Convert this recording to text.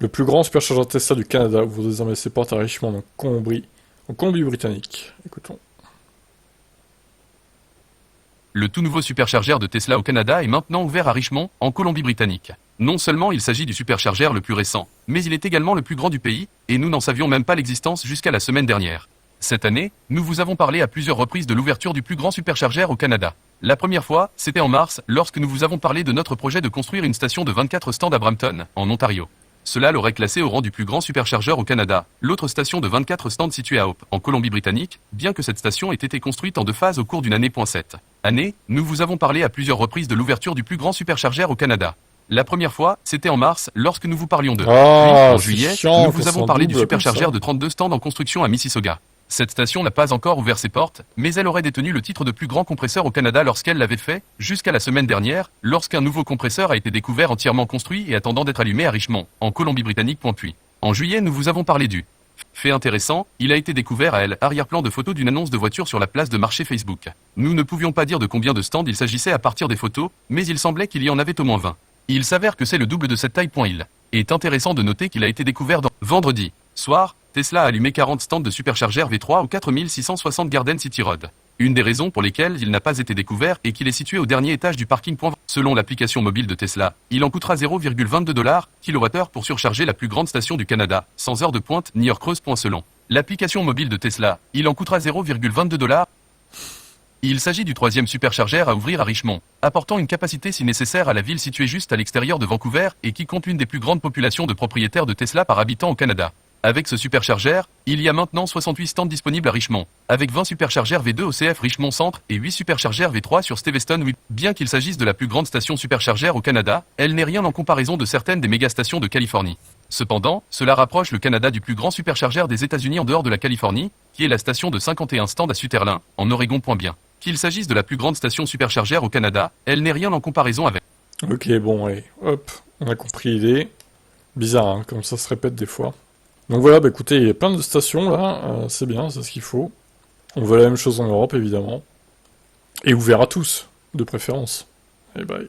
Le plus grand superchargeur Tesla du Canada ouvre désormais ses portes à Richmond en Colombie-Britannique. Écoutons. Le tout nouveau superchargeur de Tesla au Canada est maintenant ouvert à Richmond, en Colombie-Britannique. Non seulement il s'agit du superchargeur le plus récent, mais il est également le plus grand du pays, et nous n'en savions même pas l'existence jusqu'à la semaine dernière. Cette année, nous vous avons parlé à plusieurs reprises de l'ouverture du plus grand superchargeur au Canada. La première fois, c'était en mars, lorsque nous vous avons parlé de notre projet de construire une station de 24 stands à Brampton, en Ontario. Cela l'aurait classé au rang du plus grand superchargeur au Canada, l'autre station de 24 stands située à Hope, en Colombie-Britannique, bien que cette station ait été construite en 2 phases au cours d'une année. 7 année, nous vous avons parlé à plusieurs reprises de l'ouverture du plus grand superchargeur au Canada. La première fois, c'était en mars, lorsque nous vous parlions de. Puis, en juillet, nous vous avons parlé du superchargeur de 32 stands en construction à Mississauga. Cette station n'a pas encore ouvert ses portes, mais elle aurait détenu le titre de plus grand compresseur au Canada lorsqu'elle l'avait fait, jusqu'à la semaine dernière, lorsqu'un nouveau compresseur a été découvert entièrement construit et attendant d'être allumé à Richmond, en Colombie-Britannique. Puis, en juillet, nous vous avons parlé du. Fait intéressant, il a été découvert à l'arrière-plan de photos d'une annonce de voiture sur la place de marché Facebook. Nous ne pouvions pas dire de combien de stands il s'agissait à partir des photos, mais il semblait qu'il y en avait au moins 20. Il s'avère que c'est le double de cette taille. Il est intéressant de noter qu'il a été découvert vendredi soir. Tesla a allumé 40 stands de superchargeur V3 au 4660 Garden City Road. Une des raisons pour lesquelles il n'a pas été découvert est qu'il est situé au dernier étage du parking. Selon l'application mobile de Tesla, il en coûtera 0,22 kWh pour surcharger la plus grande station du Canada, sans heure de pointe ni heure creuse. Selon l'application mobile de Tesla, il en coûtera 0,22 $. Il s'agit du troisième superchargeur à ouvrir à Richmond, apportant une capacité si nécessaire à la ville située juste à l'extérieur de Vancouver et qui compte l'une des plus grandes populations de propriétaires de Tesla par habitant au Canada. Avec ce superchargeur, il y a maintenant 68 stands disponibles à Richmond, avec 20 superchargeurs V2 au CF Richmond Centre et 8 superchargeurs V3 sur Steveston. Bien qu'il s'agisse de la plus grande station superchargeur au Canada, elle n'est rien en comparaison de certaines des mégastations de Californie. Cependant, cela rapproche le Canada du plus grand superchargeur des États-Unis en dehors de la Californie, qui est la station de 51 stands à Sutherland, en Oregon. Bien qu'il s'agisse de la plus grande station superchargeur au Canada, elle n'est rien en comparaison avec. Ok, bon, allez, hop, on a compris l'idée. Bizarre, hein, comme ça se répète des fois. Donc voilà, bah écoutez, il y a plein de stations là, c'est bien, c'est ce qu'il faut. On veut la même chose en Europe, évidemment. Et ouvert à tous, de préférence. Et bye.